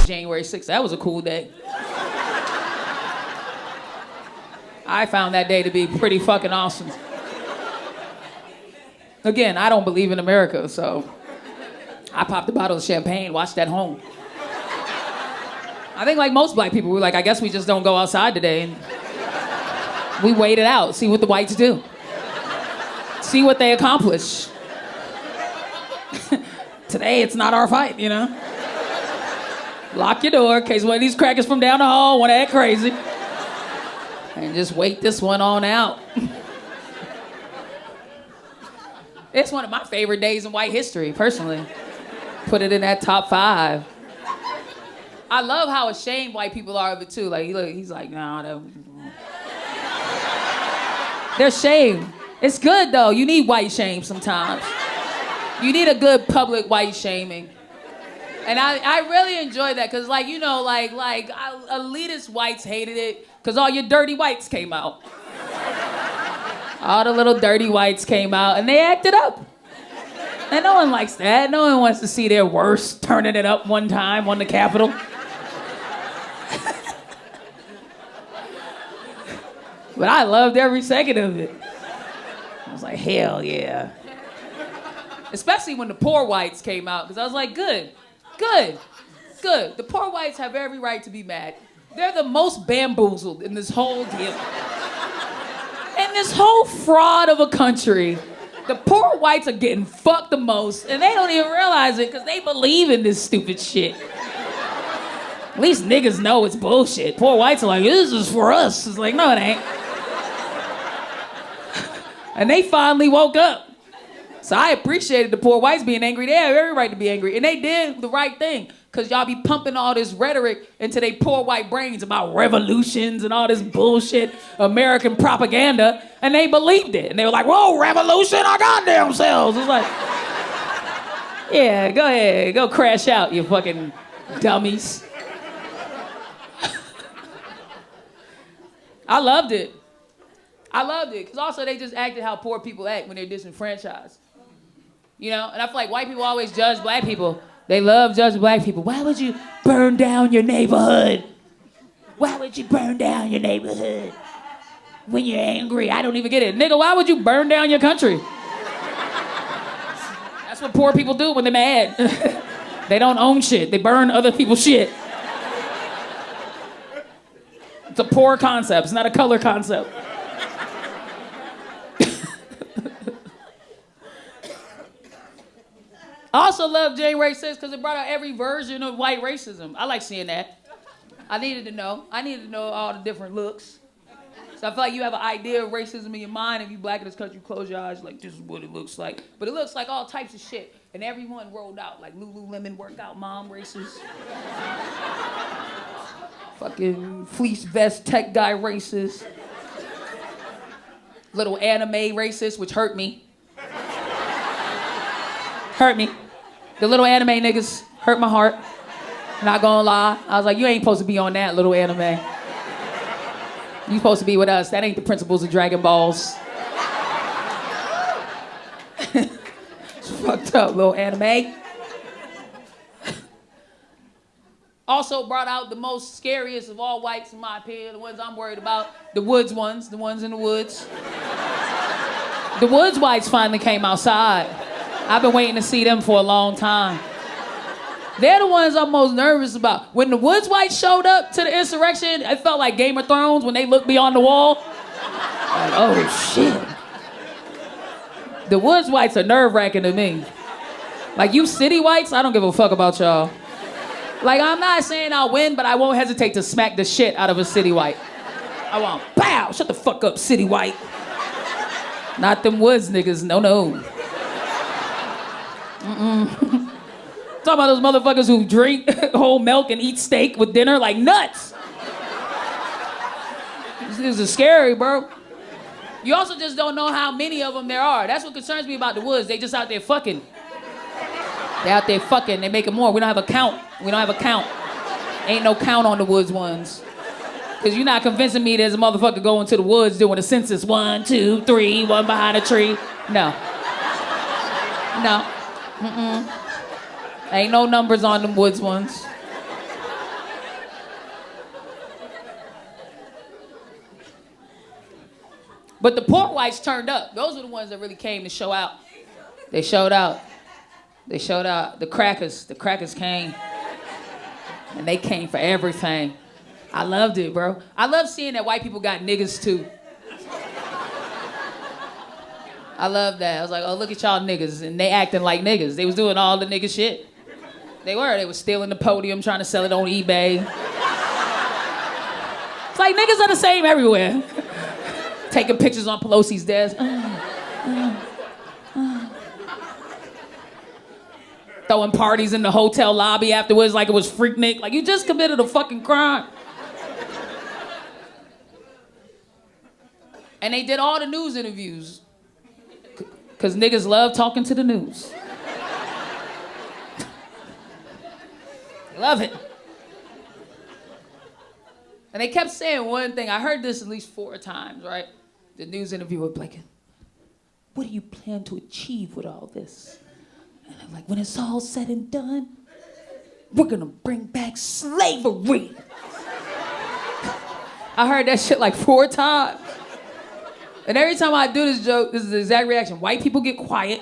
January 6th. That was a cool day. I found that day to be pretty fucking awesome. Again, I don't believe in America, so I popped a bottle of champagne, watched at home. I think like most black people, we're like, I guess we just don't go outside today. And we wait it out, see what the whites do. See what they accomplish. Today, it's not our fight, you know? Lock your door in case one of these crackers from down the hall want to act crazy. And just wait this one on out. It's one of my favorite days in white history, personally. Put it in that top 5. I love how ashamed white people are of it, too. Like, look, he's like, nah, they're ashamed. It's good, though. You need white shame sometimes. You need a good public white shaming. And I really enjoy that, because, like, you know, like elitist whites hated it because all your dirty whites came out. All the little dirty whites came out, and they acted up. And no one likes that. No one wants to see their worst turning it up one time on the Capitol. But I loved every second of it. I was like, hell yeah. Especially when the poor whites came out, because I was like, good. The poor whites have every right to be mad. They're the most bamboozled in this whole deal. In this whole fraud of a country, the poor whites are getting fucked the most, and they don't even realize it because they believe in this stupid shit. At least niggas know it's bullshit. Poor whites are like, this is for us. It's like, no, it ain't. And they finally woke up. So I appreciated the poor whites being angry. They have every right to be angry. And they did the right thing. Because y'all be pumping all this rhetoric into their poor white brains about revolutions and all this bullshit American propaganda. And they believed it. And they were like, whoa, revolution our goddamn selves. It's like, yeah, go ahead. Go crash out, you fucking dummies. I loved it. Because also they just acted how poor people act when they're disenfranchised. You know? And I feel like white people always judge black people. They love judging black people. Why would you burn down your neighborhood? Why would you burn down your neighborhood when you're angry? I don't even get it. Nigga, why would you burn down your country? That's what poor people do when they're mad. They don't own shit. They burn other people's shit. It's a poor concept. It's not a color concept. I also love January 6th because it brought out every version of white racism. I like seeing that. I needed to know. I needed to know all the different looks. So I feel like you have an idea of racism in your mind. If you black in this country, you close your eyes, like, this is what it looks like. But it looks like all types of shit. And everyone rolled out, like Lululemon workout mom racist. Fucking fleece vest tech guy racist. Little anime racist, which hurt me. Hurt me. The little anime niggas hurt my heart. Not gonna lie. I was like, you ain't supposed to be on that little anime. You supposed to be with us. That ain't the principles of Dragon Balls. It's fucked up, little anime. Also brought out the most scariest of all whites, in my opinion, the ones I'm worried about, the woods ones, the ones in the woods. The woods whites finally came outside. I've been waiting to see them for a long time. They're the ones I'm most nervous about. When the woods whites showed up to the insurrection, it felt like Game of Thrones when they looked beyond the wall. Like, oh shit. The woods whites are nerve-wracking to me. Like, you city whites, I don't give a fuck about y'all. Like, I'm not saying I'll win, but I won't hesitate to smack the shit out of a city white. I want, pow, shut the fuck up, city white. Not them woods niggas, no. Talking about those motherfuckers who drink whole milk and eat steak with dinner like nuts. This is scary, bro. You also just don't know how many of them there are. That's what concerns me about the woods. They just out there fucking. They out there fucking. They making more. We don't have a count. Ain't no count on the woods ones. Because you're not convincing me there's a motherfucker going to the woods doing a census. 1, 2, 3, one behind a tree. No. Ain't no numbers on them woods ones. But the poor whites turned up. Those were the ones that really came to show out. They showed out. They showed out. The crackers came. And they came for everything. I loved it, bro. I love seeing that white people got niggas too. I love that. I was like, oh, look at y'all niggas. And they acting like niggas. They was doing all the nigga shit. They were stealing the podium, trying to sell it on eBay. It's like niggas are the same everywhere. Taking pictures on Pelosi's desk. Throwing parties in the hotel lobby afterwards like it was Freaknik. Like, you just committed a fucking crime. And they did all the news interviews. Because niggas love talking to the news. Love it. And they kept saying one thing. I heard this at least 4 times, right? The news interviewer would be like, what do you plan to achieve with all this? And I'm like, when it's all said and done, we're gonna bring back slavery. I heard that shit like 4 times. And every time I do this joke, this is the exact reaction. White people get quiet.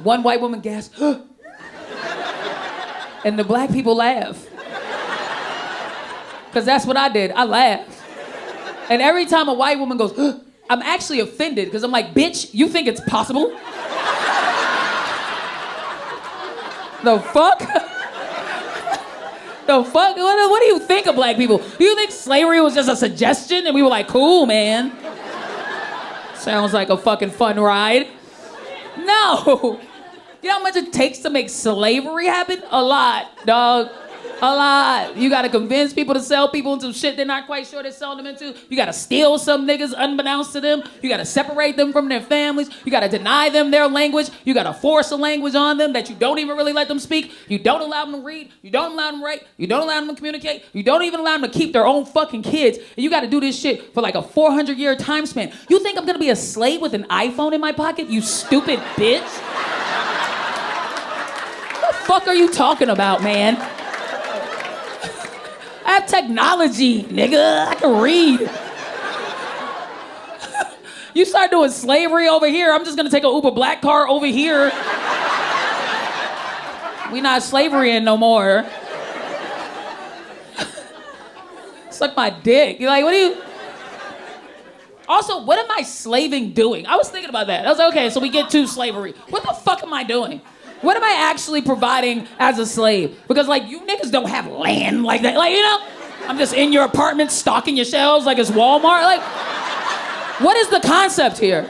One white woman gasps, and the black people laugh. Because that's what I did. I laughed. And every time a white woman goes, I'm actually offended, because I'm like, bitch, you think it's possible? The fuck? The fuck? What do you think of black people? Do you think slavery was just a suggestion and we were like, cool, man? Sounds like a fucking fun ride. No. You know how much it takes to make slavery happen? A lot, dog. A lot. You gotta convince people to sell people into shit they're not quite sure they're selling them into. You gotta steal some niggas unbeknownst to them. You gotta separate them from their families. You gotta deny them their language. You gotta force a language on them that you don't even really let them speak. You don't allow them to read. You don't allow them to write. You don't allow them to communicate. You don't even allow them to keep their own fucking kids. And you gotta do this shit for like a 400-year time span. You think I'm gonna be a slave with an iPhone in my pocket, you stupid bitch? What the fuck are you talking about, man? I have technology, nigga. I can read. You start doing slavery over here, I'm just gonna take an Uber black car over here. We not slaverying no more. Suck my dick. You're like, what are you? Also, what am I slaving doing? I was thinking about that. I was like, okay, so we get to slavery. What the fuck am I doing? What am I actually providing as a slave? Because, like, you niggas don't have land like that. Like, you know, I'm just in your apartment stocking your shelves like it's Walmart. Like, what is the concept here?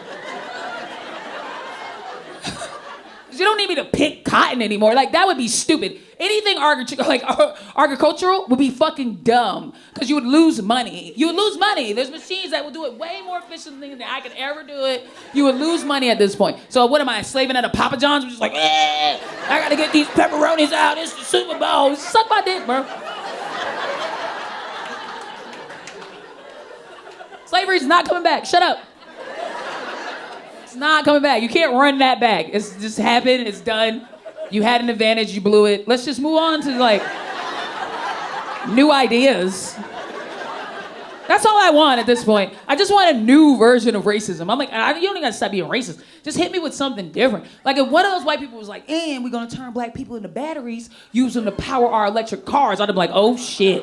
You don't need me to pick cotton anymore. Like, that would be stupid. Anything agricultural would be fucking dumb. Because you would lose money. You would lose money. There's machines that will do it way more efficiently than I could ever do it. You would lose money at this point. So what am I, slaving at a Papa John's? I'm just like, I gotta get these pepperonis out. It's the Super Bowl. Suck my dick, bro. Slavery's not coming back. Shut up. It's not coming back. You can't run that back. It's just happened. It's done. You had an advantage. You blew it. Let's just move on to, like, new ideas. That's all I want at this point. I just want a new version of racism. I'm like, you don't even gotta stop being racist. Just hit me with something different. Like, if one of those white people was like, and we're gonna turn black people into batteries, use them to power our electric cars, I'd be like, oh shit.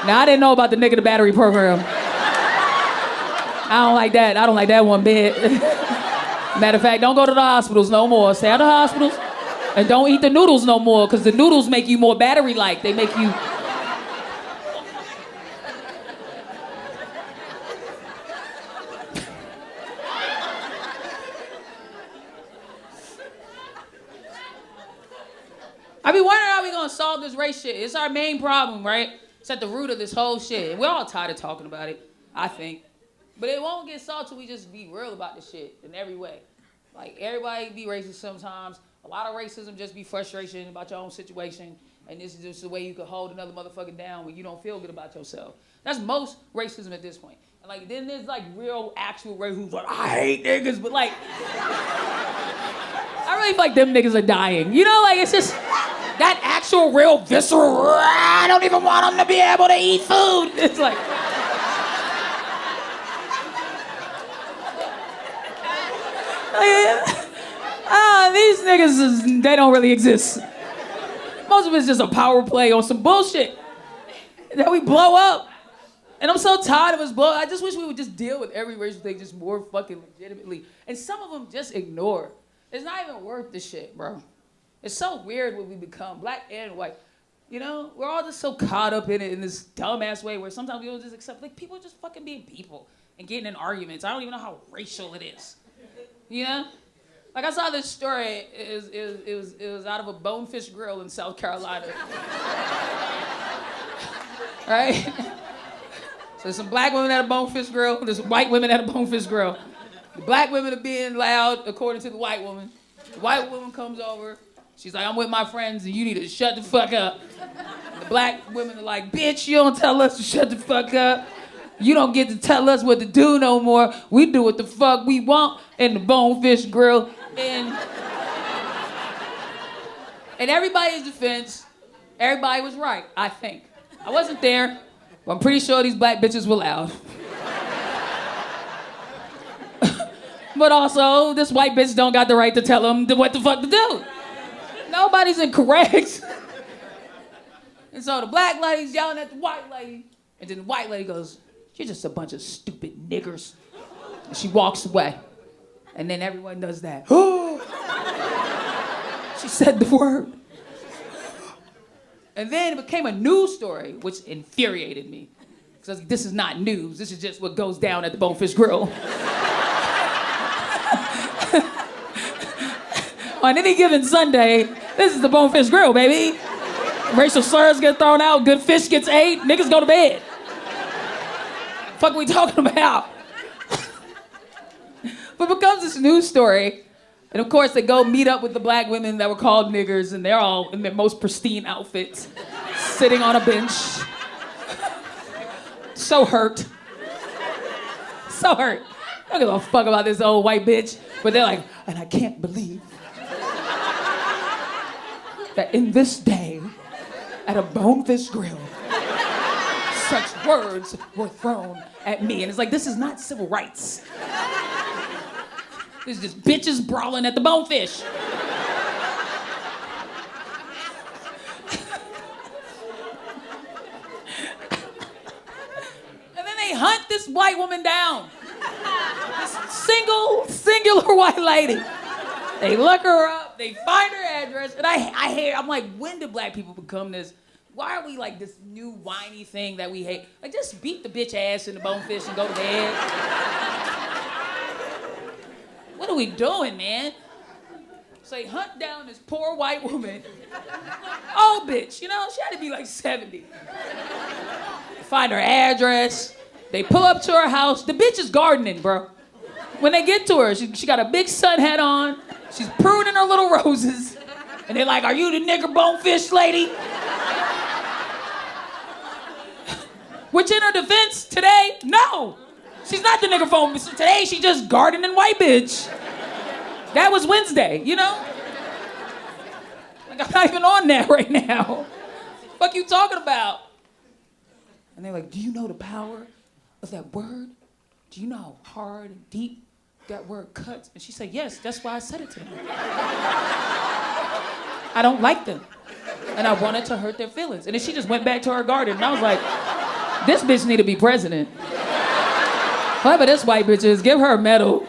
Now, I didn't know about the nigga the battery program. I don't like that. I don't like that one bit. Matter of fact, don't go to the hospitals no more. Stay out of the hospitals. And don't eat the noodles no more, because the noodles make you more battery-like. They make you... I be wondering how we gonna solve this race shit. It's our main problem, right? It's at the root of this whole shit. And we're all tired of talking about it, I think. But it won't get solved till we just be real about this shit in every way. Like, everybody be racist sometimes. A lot of racism just be frustration about your own situation. And this is just the way you can hold another motherfucker down when you don't feel good about yourself. That's most racism at this point. And, like, then there's, like, real, actual racism who's like, I hate niggas, but, like, I really feel like them niggas are dying. You know, like, it's just that actual, real, visceral, I don't even want them to be able to eat food. It's like... These niggas, they don't really exist. Most of it's just a power play on some bullshit. That we blow up. And I'm so tired of us blowing. I just wish we would just deal with every racial thing just more fucking legitimately. And some of them just ignore. It's not even worth the shit, bro. It's so weird what we become, black and white. You know, we're all just so caught up in it in this dumbass way where sometimes we don't just accept, like, people are just fucking being people and getting in arguments. I don't even know how racial it is. You know? Like, I saw this story. It was out of a Bonefish Grill in South Carolina. Right? So there's some black women at a Bonefish Grill. There's some white women at a Bonefish Grill. The black women are being loud according to the white woman. The white woman comes over. She's like, I'm with my friends and you need to shut the fuck up. The black women are like, bitch, you don't tell us to shut the fuck up. You don't get to tell us what to do no more. We do what the fuck we want in the Bonefish Grill. And in everybody's defense, everybody was right, I think. I wasn't there, but I'm pretty sure these black bitches were loud. But also, this white bitch don't got the right to tell them what the fuck to do. Nobody's incorrect. And so the black lady's yelling at the white lady, and then the white lady goes, you're just a bunch of stupid niggers. And she walks away. And then everyone does that. She said the word. And then it became a news story, which infuriated me. Because this is not news. This is just what goes down at the Bonefish Grill. On any given Sunday, this is the Bonefish Grill, baby. Racial slurs get thrown out, good fish gets ate, niggas go to bed. Fuck are we talking about? But it becomes this news story. And of course, they go meet up with the black women that were called niggers, and they're all in their most pristine outfits, sitting on a bench. So hurt. So hurt. I don't give a fuck about this old white bitch. But they're like, and I can't believe that in this day, at a Bonefish Grill, such words were thrown at me. And it's like, this is not civil rights. This is just bitches brawling at the Bonefish. And then they hunt this white woman down. This singular white lady. They look her up, they find her address, and I'm like, when did black people become this? Why are we like this new whiny thing that we hate? Like, just beat the bitch ass in the Bonefish and go to bed. What are we doing, man? So they hunt down this poor white woman. Old bitch, you know, she had to be like 70. They find her address, they pull up to her house. The bitch is gardening, bro. When they get to her, she got a big sun hat on. She's pruning her little roses. And they're like, are you the nigger Bonefish lady? Which in her defense, today, no. She's not the nigger Bonefish. Today, she just gardening white bitch. That was Wednesday, you know? Like, I'm not even on that right now. Fuck you talking about? And they're like, do you know the power of that word? Do you know how hard and deep that word cuts? And she said, yes, that's why I said it to them. I don't like them. And I wanted to hurt their feelings. And then she just went back to her garden. And I was like, this bitch need to be president. Whoever this white bitch is, give her a medal.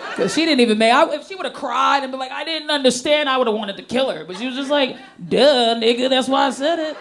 Because she didn't even make, if she would have cried and been like, I didn't understand, I would have wanted to kill her. But she was just like, duh, nigga, that's why I said it.